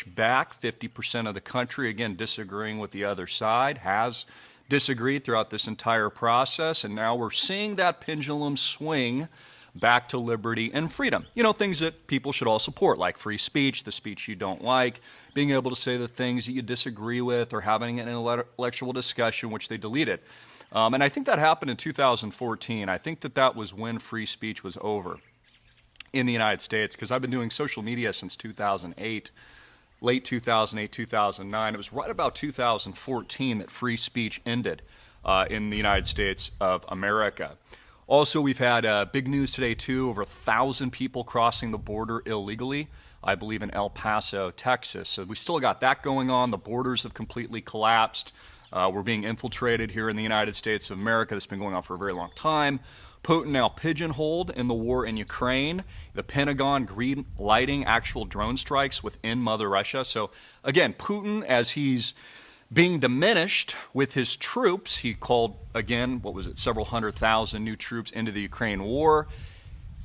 back. 50% of the country, again, disagreeing with the other side, has disagreed throughout this entire process, and now we're seeing that pendulum swing back to liberty and freedom. You know, things that people should all support, like free speech, the speech you don't like, being able to say the things that you disagree with, or having an intellectual discussion, which they deleted. And I think that happened in 2014. I think that was when free speech was over in the United States, because I've been doing social media since 2008, late 2008, 2009. It was right about 2014 that free speech ended in the United States of America. Also, we've had big news today, too, over 1,000 people crossing the border illegally, I believe in El Paso, Texas. So we still got that going on. The borders have completely collapsed. We're being infiltrated here in the United States of America. That's been going on for a very long time. Putin now pigeonholed in the war in Ukraine. The Pentagon green lighting actual drone strikes within Mother Russia. So again, Putin, as he's being diminished with his troops, he called, again, several 100,000 new troops into the Ukraine war.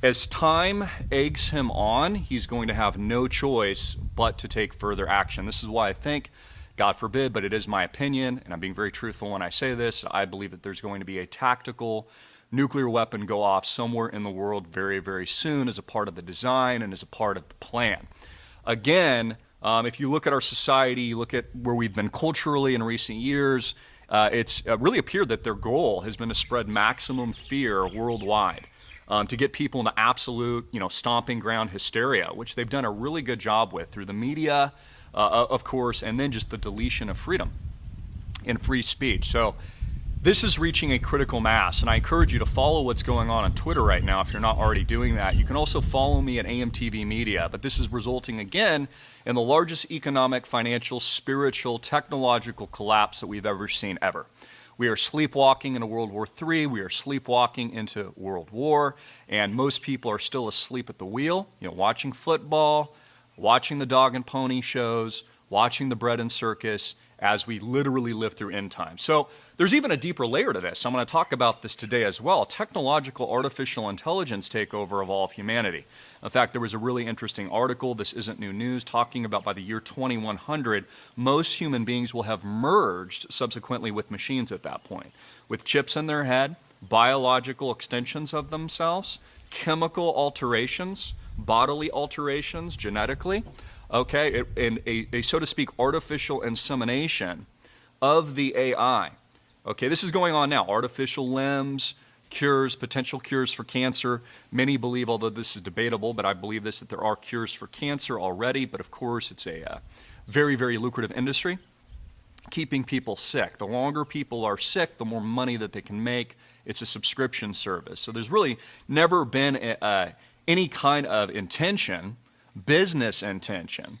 As time eggs him on, he's going to have no choice but to take further action. This is why I think, God forbid, but it is my opinion, and I'm being very truthful when I say this, I believe that there's going to be a tactical nuclear weapon go off somewhere in the world very, very soon as a part of the design and as a part of the plan. Again, if you look at our society, you look at where we've been culturally in recent years, it's really appeared that their goal has been to spread maximum fear worldwide, to get people into absolute, stomping ground hysteria, which they've done a really good job with through the media, of course, and then just the deletion of freedom and free speech. So this is reaching a critical mass, and I encourage you to follow what's going on Twitter right now if you're not already doing that. You can also follow me at AMTV Media, but this is resulting again in the largest economic, financial, spiritual, technological collapse that we've ever seen ever. We are sleepwalking into World War III, we are sleepwalking into World War, and most people are still asleep at the wheel, watching football, watching the dog and pony shows, watching the bread and circus, as we literally live through end times. So there's even a deeper layer to this. I'm going to talk about this today as well. Technological artificial intelligence takeover of all of humanity. In fact, there was a really interesting article, this isn't new news, talking about by the year 2100, most human beings will have merged subsequently with machines at that point, with chips in their head, biological extensions of themselves, chemical alterations, bodily alterations genetically, okay, and a so to speak artificial insemination of the AI. Okay, this is going on now. Artificial limbs, cures, potential cures for cancer. Many believe, although this is debatable, but I believe this, that there are cures for cancer already, but of course it's a very, very lucrative industry, keeping people sick. The longer people are sick, the more money that they can make. It's a subscription service. So there's really never been any kind of intention, business intention,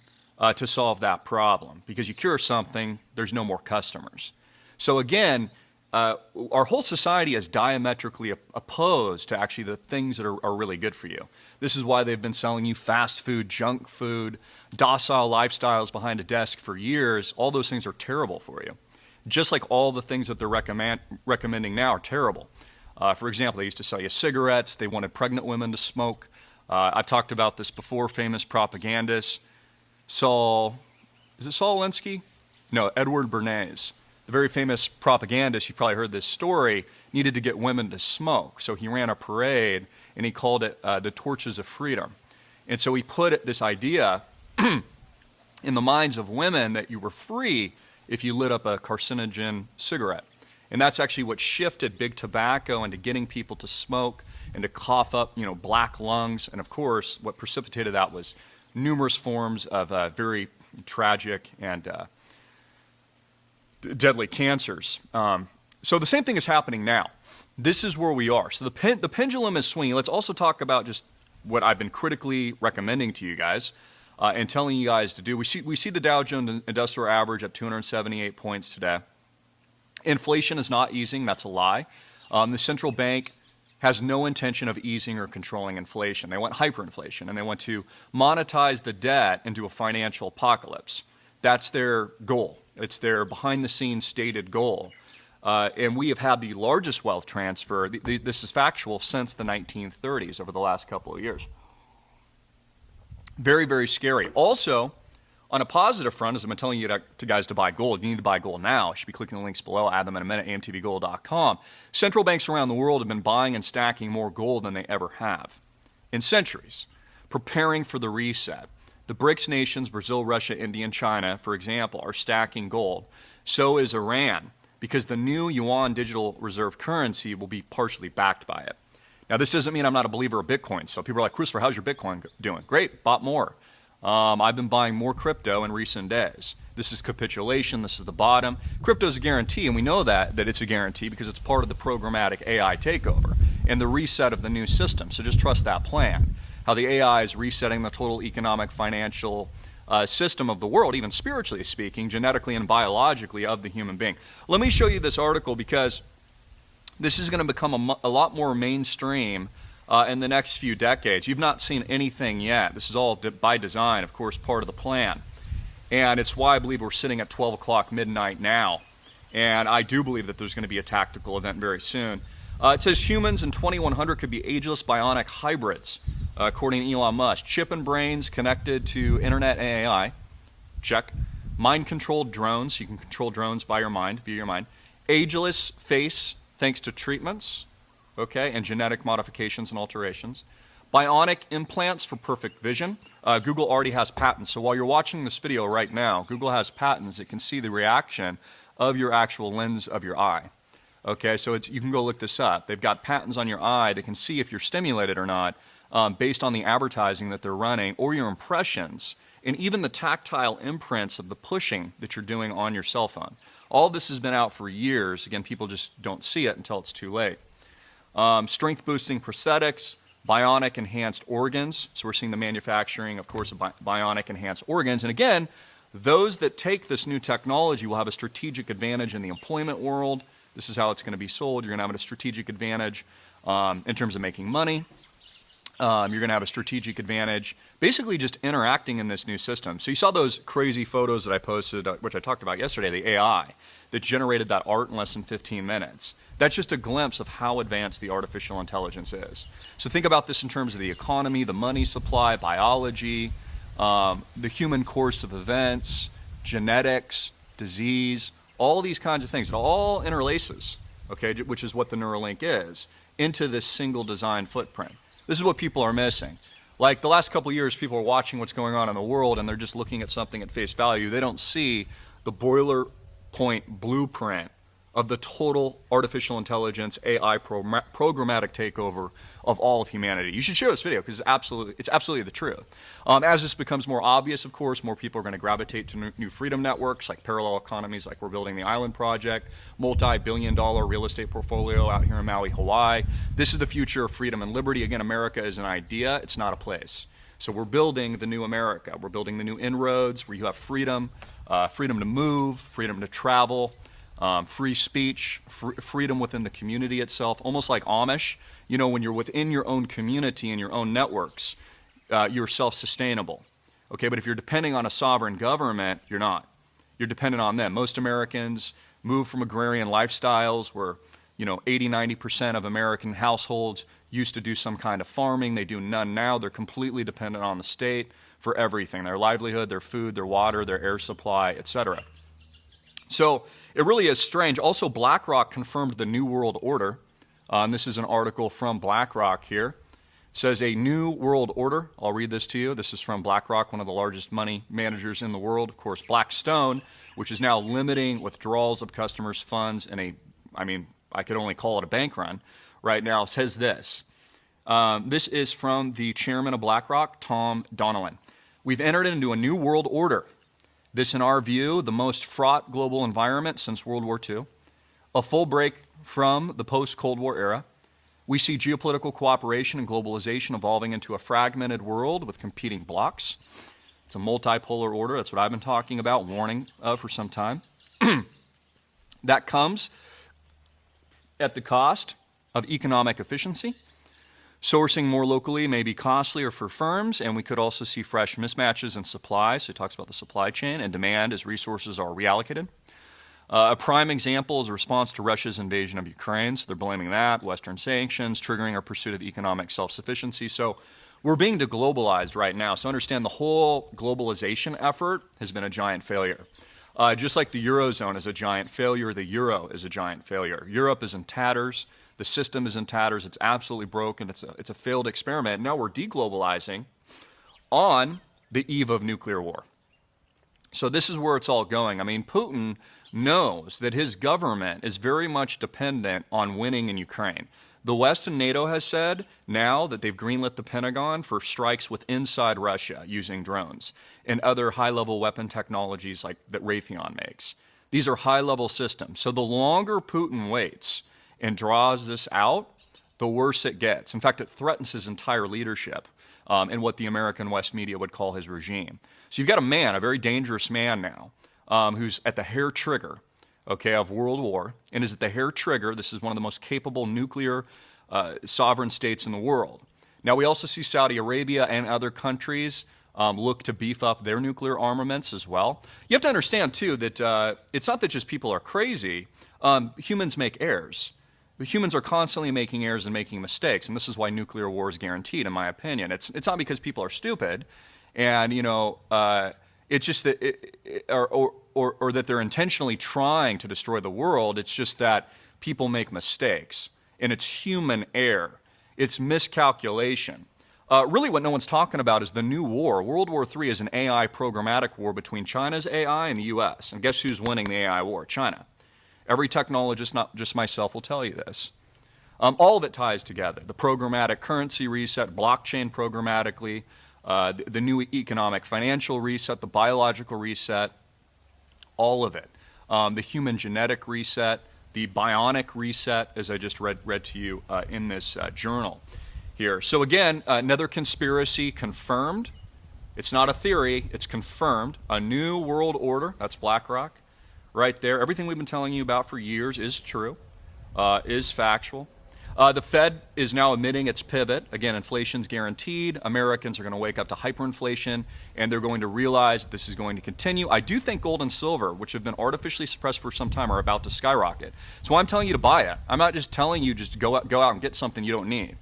to solve that problem. Because you cure something, there's no more customers. So again, our whole society is diametrically opposed to actually the things that are really good for you. This is why they've been selling you fast food, junk food, docile lifestyles behind a desk for years. All those things are terrible for you. Just like all the things that they're recommending now are terrible. For example, they used to sell you cigarettes. They wanted pregnant women to smoke. I've talked about this before, famous propagandist. Is it Saul Alinsky? No, Edward Bernays. The very famous propagandist, you've probably heard this story, needed to get women to smoke. So he ran a parade, and he called it the Torches of Freedom. And so he put this idea in the minds of women that you were free if you lit up a carcinogen cigarette. And that's actually what shifted big tobacco into getting people to smoke and to cough up, black lungs. And of course, what precipitated that was numerous forms of very tragic and deadly cancers. So the same thing is happening now. This is where we are. So the pendulum is swinging. Let's also talk about just what I've been critically recommending to you guys and telling you guys to do. We see the Dow Jones Industrial Average at 278 points today. Inflation is not easing. That's a lie. The central bank has no intention of easing or controlling inflation. They want hyperinflation, and they want to monetize the debt into a financial apocalypse. That's their goal. It's their behind-the-scenes stated goal. And we have had the largest wealth transfer, this is factual, since the 1930s, over the last couple of years. Very, very scary. Also, On a positive front, as I've been telling you to guys to buy gold, you need to buy gold now. You should be clicking the links below. I'll add them in a minute, amtvgold.com. Central banks around the world have been buying and stacking more gold than they ever have in centuries, preparing for the reset. The BRICS nations, Brazil, Russia, India, and China, for example, are stacking gold. So is Iran, because the new yuan digital reserve currency will be partially backed by it. Now, this doesn't mean I'm not a believer of Bitcoin. So people are like, Christopher, how's your Bitcoin doing? Great, bought more. I've been buying more crypto in recent days. This is capitulation. This is the bottom. Crypto is a guarantee, and we know that it's a guarantee because it's part of the programmatic AI takeover and the reset of the new system. So just trust that plan. How the AI is resetting the total economic, financial system of the world, even spiritually speaking, genetically and biologically of the human being. Let me show you this article because this is going to become a lot more mainstream in the next few decades. You've not seen anything yet. This is all by design, of course, part of the plan. And it's why I believe we're sitting at 12 o'clock midnight now. And I do believe that there's going to be a tactical event very soon. It says humans in 2100 could be ageless bionic hybrids, according to Elon Musk. Chip and brains connected to internet and AI. Check. Mind-controlled drones. You can control drones by your mind, via your mind. Ageless face thanks to treatments. Okay, and genetic modifications and alterations. Bionic implants for perfect vision. Google already has patents. So while you're watching this video right now, Google has patents that can see the reaction of your actual lens of your eye. Okay, so you can go look this up. They've got patents on your eye that can see if you're stimulated or not based on the advertising that they're running or your impressions and even the tactile imprints of the pushing that you're doing on your cell phone. All this has been out for years. Again, people just don't see it until it's too late. Strength-boosting prosthetics, bionic enhanced organs. So we're seeing the manufacturing, of course, of bionic enhanced organs. And again, those that take this new technology will have a strategic advantage in the employment world. This is how it's going to be sold. You're going to have a strategic advantage in terms of making money. You're going to have a strategic advantage basically just interacting in this new system. So you saw those crazy photos that I posted, which I talked about yesterday, the AI that generated that art in less than 15 minutes. That's just a glimpse of how advanced the artificial intelligence is. So think about this in terms of the economy, the money supply, biology, the human course of events, genetics, disease, all these kinds of things. It all interlaces, okay, which is what the Neuralink is, into this single design footprint. This is what people are missing. Like the last couple of years, people are watching what's going on in the world and they're just looking at something at face value. They don't see the boilerplate blueprint of the total artificial intelligence, AI programmatic takeover of all of humanity. You should share this video because it's absolutely the truth. As this becomes more obvious, of course, more people are going to gravitate to new freedom networks like parallel economies like we're building the Island Project, multi-billion-dollar real estate portfolio out here in Maui, Hawaii. This is the future of freedom and liberty. Again, America is an idea. It's not a place. So we're building the new America. We're building the new inroads where you have freedom, freedom to move, freedom to travel, free speech, freedom within the community itself, almost like Amish. You know, when you're within your own community and your own networks, you're self-sustainable. Okay, but if you're depending on a sovereign government, you're not. You're dependent on them. Most Americans move from agrarian lifestyles where, 80, 90% of American households used to do some kind of farming. They do none now. They're completely dependent on the state for everything, their livelihood, their food, their water, their air supply, etc. So it really is strange. Also, BlackRock confirmed the New World Order. This is an article from BlackRock here. It says a new world order. I'll read this to you. This is from BlackRock, one of the largest money managers in the world. Of course, Blackstone, which is now limiting withdrawals of customers' funds in I could only call it a bank run right now, says this. This is from the chairman of BlackRock, Tom Donilon. We've entered into a new world order. This, in our view, the most fraught global environment since World War II, a full break from the post-Cold War era. We see geopolitical cooperation and globalization evolving into a fragmented world with competing blocs. It's a multipolar order. That's what I've been talking about, warning for some time. That comes at the cost of economic efficiency. Sourcing more locally may be costlier for firms, and we could also see fresh mismatches in supply. So he talks about the supply chain and demand as resources are reallocated. A prime example is a response to Russia's invasion of Ukraine. So they're blaming that, Western sanctions, triggering our pursuit of economic self-sufficiency. So we're being deglobalized right now. So understand the whole globalization effort has been a giant failure. Just like the Eurozone is a giant failure, the euro is a giant failure. Europe is in tatters. The system is in tatters. It's absolutely broken. It's a failed experiment. Now we're deglobalizing on the eve of nuclear war. So this is where it's all going. I mean, Putin knows that his government is very much dependent on winning in Ukraine. The West and NATO has said now that they've greenlit the Pentagon for strikes with inside Russia using drones and other high-level weapon technologies like that Raytheon makes. These are high-level systems. So the longer Putin waits and draws this out, the worse it gets. In fact, it threatens his entire leadership and what the American West media would call his regime. So you've got a man, a very dangerous man now, who's at the hair trigger, okay, of world war, and is at the hair trigger. This is one of the most capable nuclear sovereign states in the world. Now, we also see Saudi Arabia and other countries look to beef up their nuclear armaments as well. You have to understand, too, that it's not that just people are crazy. Humans make errors. But humans are constantly making errors and making mistakes, and this is why nuclear war is guaranteed, in my opinion. It's not because people are stupid, and it's just that, or that they're intentionally trying to destroy the world. It's just that people make mistakes, and it's human error. It's miscalculation. Really, what no one's talking about is the new war. World War III is an AI programmatic war between China's AI and the U.S. And guess who's winning the AI war? China. Every technologist, not just myself, will tell you this. All of it ties together. The programmatic currency reset, blockchain programmatically, the new economic financial reset, the biological reset, all of it. The human genetic reset, the bionic reset, as I just read to you in this journal here. So again, another conspiracy confirmed. It's not a theory, it's confirmed. A new world order, that's BlackRock. Right there, everything we've been telling you about for years is true, is factual. The Fed is now admitting its pivot. Again, inflation's guaranteed. Americans are going to wake up to hyperinflation, and they're going to realize that this is going to continue. I do think gold and silver, which have been artificially suppressed for some time, are about to skyrocket. So I'm telling you to buy it. I'm not just telling you just to go out and get something you don't need.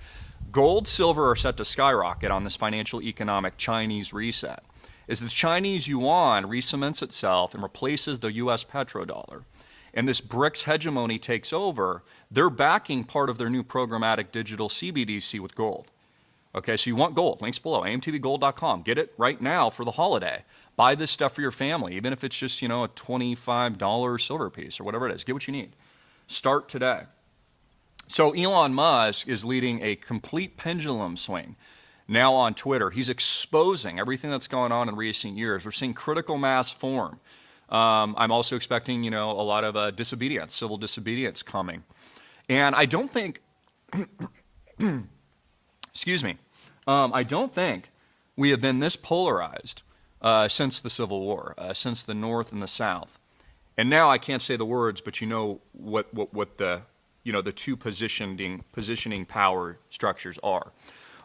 Gold, silver are set to skyrocket on this financial economic Chinese reset. As the Chinese yuan recements itself and replaces the U.S. petrodollar, and this BRICS hegemony takes over, they're backing part of their new programmatic digital CBDC with gold. Okay, so you want gold. Links below, amtvgold.com. Get it right now for the holiday. Buy this stuff for your family, even if it's just, a $25 silver piece or whatever it is. Get what you need. Start today. So Elon Musk is leading a complete pendulum swing. Now on Twitter, he's exposing everything that's gone on in recent years. We're seeing critical mass form. I'm also expecting, a lot of disobedience, civil disobedience coming. And I don't think, excuse me, I don't think we have been this polarized since the Civil War, since the North and the South. And now I can't say the words, but you know what the, the two positioning power structures are,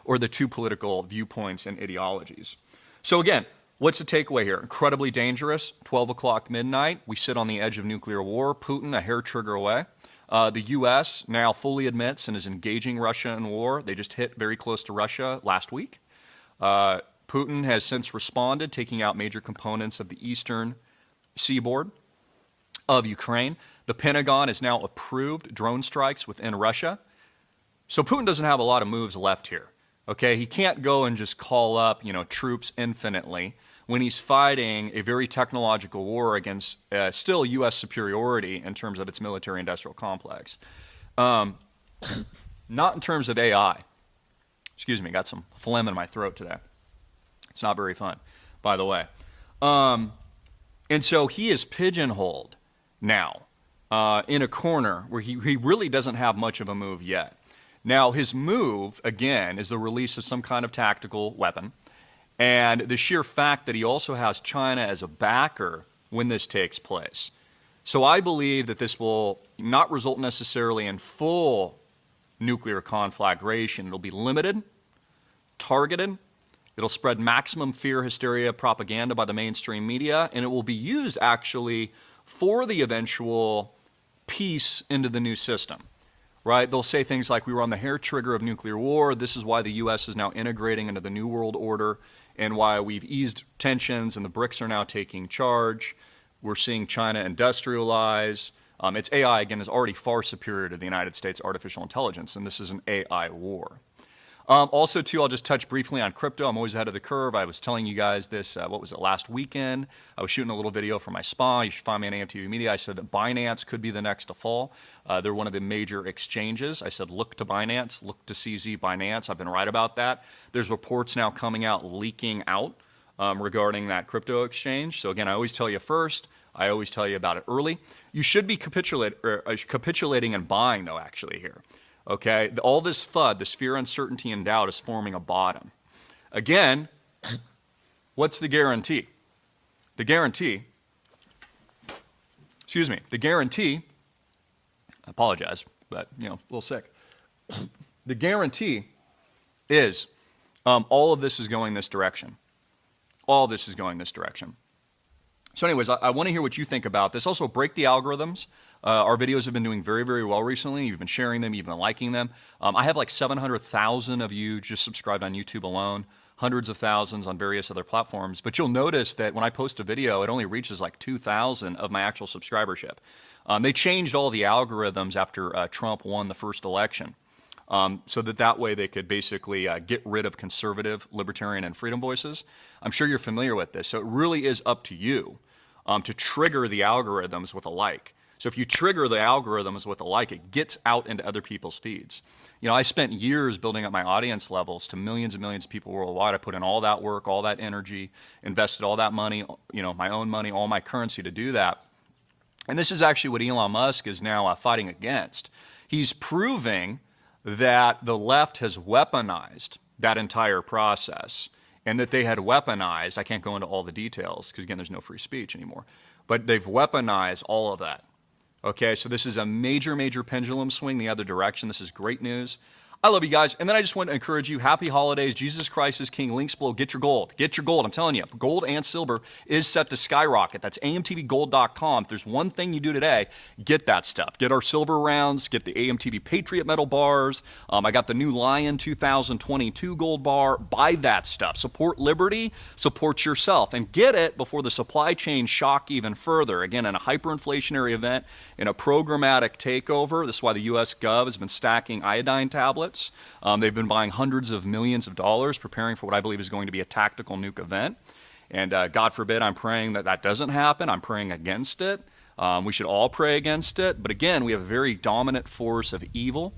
or the two political viewpoints and ideologies. So again, what's the takeaway here? Incredibly dangerous, 12 o'clock midnight. We sit on the edge of nuclear war. Putin, a hair trigger away. The U.S. now fully admits and is engaging Russia in war. They just hit very close to Russia last week. Putin has since responded, taking out major components of the eastern seaboard of Ukraine. The Pentagon has now approved drone strikes within Russia. So Putin doesn't have a lot of moves left here. Okay, he can't go and just call up, troops infinitely when he's fighting a very technological war against still U.S. superiority in terms of its military-industrial complex. Not in terms of AI. Excuse me, got some phlegm in my throat today. It's not very fun, by the way. And so he is pigeonholed now in a corner where he really doesn't have much of a move yet. Now, his move, again, is the release of some kind of tactical weapon, and the sheer fact that he also has China as a backer when this takes place. So I believe that this will not result necessarily in full nuclear conflagration. It'll be limited, targeted. It'll spread maximum fear, hysteria, propaganda by the mainstream media, and it will be used, actually, for the eventual peace into the new system. right? They'll say things like, we were on the hair trigger of nuclear war. This is why the U.S. is now integrating into the New World Order and why we've eased tensions and the BRICS are now taking charge. We're seeing China industrialize. Its AI, again, is already far superior to the United States artificial intelligence, and this is an AI war. Also, too, I'll just touch briefly on crypto. I'm always ahead of the curve. I was telling you guys this, what was it, last weekend? I was shooting a little video for my spa. You should find me on AMTV Media. I said that Binance could be the next to fall. They're one of the major exchanges. I said, look to Binance, look to CZ Binance. I've been right about that. There's reports now coming out, leaking out regarding that crypto exchange. So again, I always tell you first. I always tell you about it early. You should be capitulating and buying, though, actually, here. Okay, all this FUD, this fear, uncertainty, and doubt is forming a bottom. Again, what's the guarantee? The guarantee, I apologize, but, a little sick. The guarantee is all of this is going this direction. All of this is going this direction. So anyways, I want to hear what you think about this. Also, break the algorithms. Our videos have been doing very, very well recently. You've been sharing them. You've been liking them. I have like 700,000 of you just subscribed on YouTube alone, hundreds of thousands on various other platforms. But you'll notice that when I post a video, it only reaches like 2,000 of my actual subscribership. They changed all the algorithms after Trump won the first election. So that way they could basically get rid of conservative, libertarian, and freedom voices. I'm sure you're familiar with this. So it really is up to you to trigger the algorithms with a like. So if you trigger the algorithms with a like, it gets out into other people's feeds. I spent years building up my audience levels to millions and millions of people worldwide. I put in all that work, all that energy, invested all that money, my own money, all my currency to do that. And this is actually what Elon Musk is now fighting against. He's proving that the left has weaponized that entire process and that they had weaponized, I can't go into all the details because, again, there's no free speech anymore, but they've weaponized all of that. Okay, so this is a major, major pendulum swing the other direction. This is great news. I love you guys. And then I just want to encourage you, happy holidays. Jesus Christ is King. Links below. Get your gold. Get your gold. I'm telling you, gold and silver is set to skyrocket. That's amtvgold.com. If there's one thing you do today, get that stuff. Get our silver rounds. Get the AMTV Patriot Metal bars. I got the new Lion 2022 gold bar. Buy that stuff. Support liberty. Support yourself. And get it before the supply chain shock even further. Again, in a hyperinflationary event, in a programmatic takeover. This is why the U.S. Gov has been stacking iodine tablets. They've been buying hundreds of millions of dollars, preparing for what I believe is going to be a tactical nuke event. And God forbid, I'm praying that that doesn't happen. I'm praying against it. We should all pray against it. But again, we have a very dominant force of evil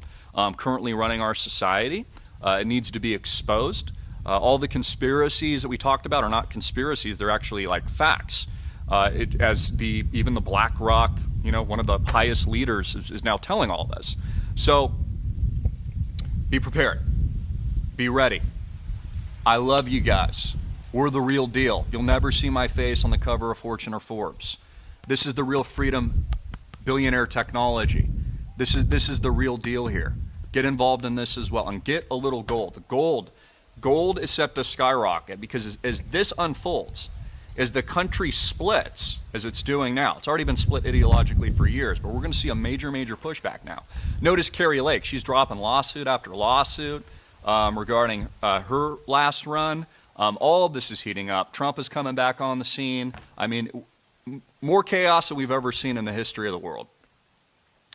currently running our society. It needs to be exposed. All the conspiracies that we talked about are not conspiracies. They're actually like facts. Even the BlackRock, one of the highest leaders is now telling all this. So be prepared. Be ready. I love you guys. We're the real deal. You'll never see my face on the cover of Fortune or Forbes. This is the real freedom billionaire technology. This is the real deal here. Get involved in this as well and get a little gold. Gold is set to skyrocket because as this unfolds, as the country splits, as it's doing now, it's already been split ideologically for years, but we're going to see a major, major pushback now. Notice Carrie Lake, she's dropping lawsuit after lawsuit regarding her last run. All of this is heating up. Trump is coming back on the scene. I mean, more chaos than we've ever seen in the history of the world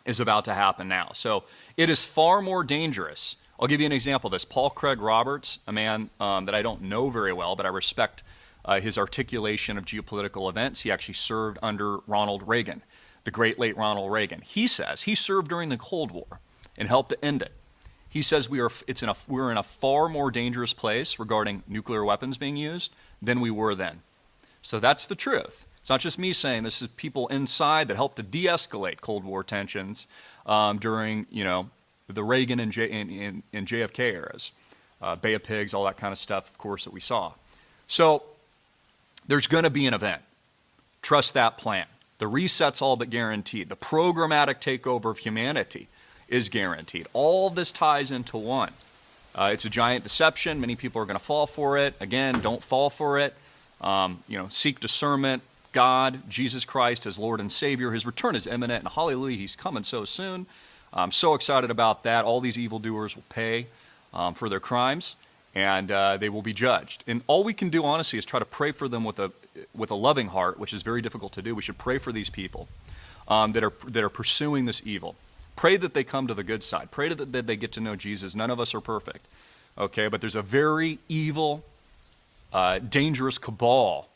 is about to happen now. So it is far more dangerous. I'll give you an example of this. Paul Craig Roberts, a man that I don't know very well, but I respect his articulation of geopolitical events. He actually served under Ronald Reagan, the great late Ronald Reagan. He says he served during the Cold War and helped to end it. He says we're in a far more dangerous place regarding nuclear weapons being used than we were then. So that's the truth. It's not just me saying this is people inside that helped to de-escalate Cold War tensions during the Reagan and JFK eras, Bay of Pigs, all that kind of stuff, of course, that we saw. So there's going to be an event. Trust that plan. The reset's all but guaranteed. The programmatic takeover of humanity is guaranteed. All this ties into one. It's a giant deception. Many people are going to fall for it. Again, don't fall for it. Seek discernment. God, Jesus Christ as Lord and Savior. His return is imminent, and hallelujah, he's coming so soon. I'm so excited about that. All these evildoers will pay for their crimes, and they will be judged. And all we can do, honestly, is try to pray for them with a loving heart, which is very difficult to do. We should pray for these people that are pursuing this evil. Pray that they come to the good side. Pray that they get to know Jesus. None of us are perfect, okay? But there's a very evil, dangerous cabal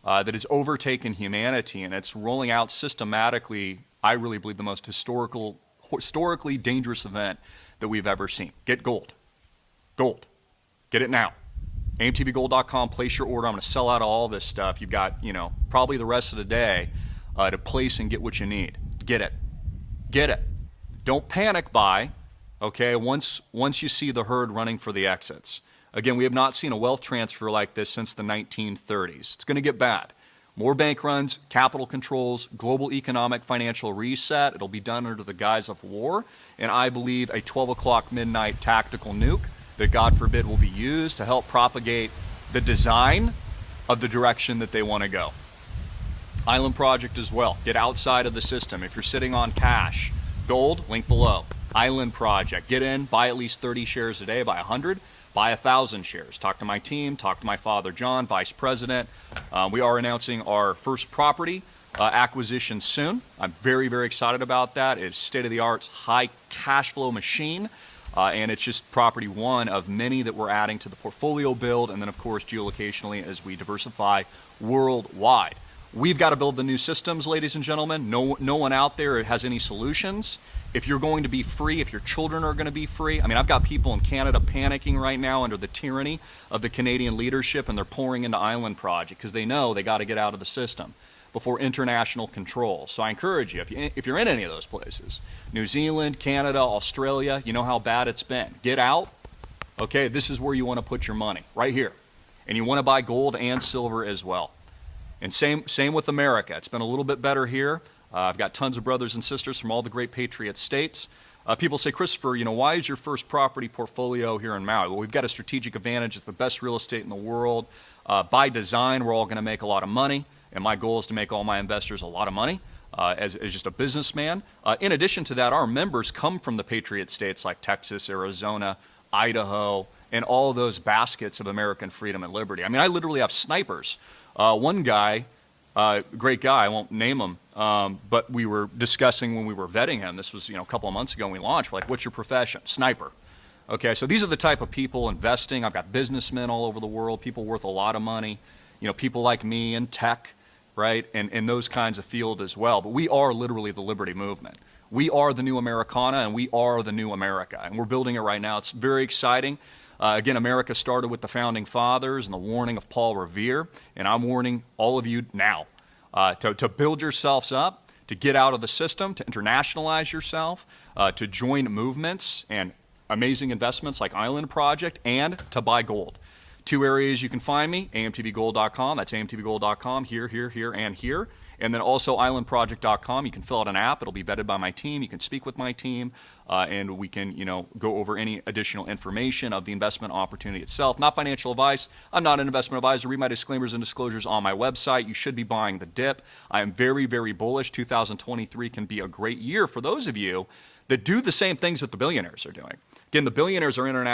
that has overtaken humanity, and it's rolling out systematically, I really believe, the most historically dangerous event that we've ever seen. Get gold. Gold. Get it now. AMTVGold.com, place your order. I'm going to sell out all this stuff. You've got, probably the rest of the day to place and get what you need. Get it. Get it. Don't panic buy, okay, once you see the herd running for the exits. Again, we have not seen a wealth transfer like this since the 1930s. It's going to get bad. More bank runs, capital controls, global economic financial reset. It'll be done under the guise of war. And I believe a 12 o'clock midnight tactical nuke that, God forbid, will be used to help propagate the design of the direction that they want to go. Island Project as well. Get outside of the system. If you're sitting on cash, gold, link below. Island Project. Get in, buy at least 30 shares a day, buy 100, buy 1,000 shares. Talk to my team, talk to my father John, Vice President. We are announcing our first property acquisition soon. I'm very, very excited about that. It's state-of-the-art, high cash flow machine. And it's just property one of many that we're adding to the portfolio build, and then, of course, geolocationally as we diversify worldwide. We've got to build the new systems, ladies and gentlemen. No one out there has any solutions. If you're going to be free, if your children are going to be free, I've got people in Canada panicking right now under the tyranny of the Canadian leadership, and they're pouring into Island Project because they know they got to get out of the system before international control. So I encourage you, if you're in any of those places, New Zealand, Canada, Australia, you know how bad it's been. Get out. Okay, this is where you want to put your money, right here. And you want to buy gold and silver as well. And same with America. It's been a little bit better here. I've got tons of brothers and sisters from all the great patriot states. People say, Christopher, why is your first property portfolio here in Maui? Well, we've got a strategic advantage. It's the best real estate in the world. By design, we're all going to make a lot of money. And my goal is to make all my investors a lot of money as just a businessman. In addition to that, our members come from the patriot states like Texas, Arizona, Idaho, and all of those baskets of American freedom and liberty. I literally have snipers. One guy, great guy, I won't name him, but we were discussing when we were vetting him. This was a couple of months ago when we launched. We're like, what's your profession? Sniper. Okay, so these are the type of people investing. I've got businessmen all over the world, people worth a lot of money, people like me in tech, right, and those kinds of field as well. But we are literally the liberty movement. We are the new Americana, and we are the new America, and we're building it right now. It's very exciting. Again, America started with the Founding Fathers and the warning of Paul Revere, and I'm warning all of you now to build yourselves up, to get out of the system, to internationalize yourself, to join movements and amazing investments like Island Project, and to buy gold. 2 areas you can find me, amtvgold.com. That's amtvgold.com, here, and here. And then also islandproject.com. You can fill out an app. It'll be vetted by my team. You can speak with my team, and we can, go over any additional information of the investment opportunity itself. Not financial advice. I'm not an investment advisor. Read my disclaimers and disclosures on my website. You should be buying the dip. I am very, very bullish. 2023 can be a great year for those of you that do the same things that the billionaires are doing. Again, the billionaires are international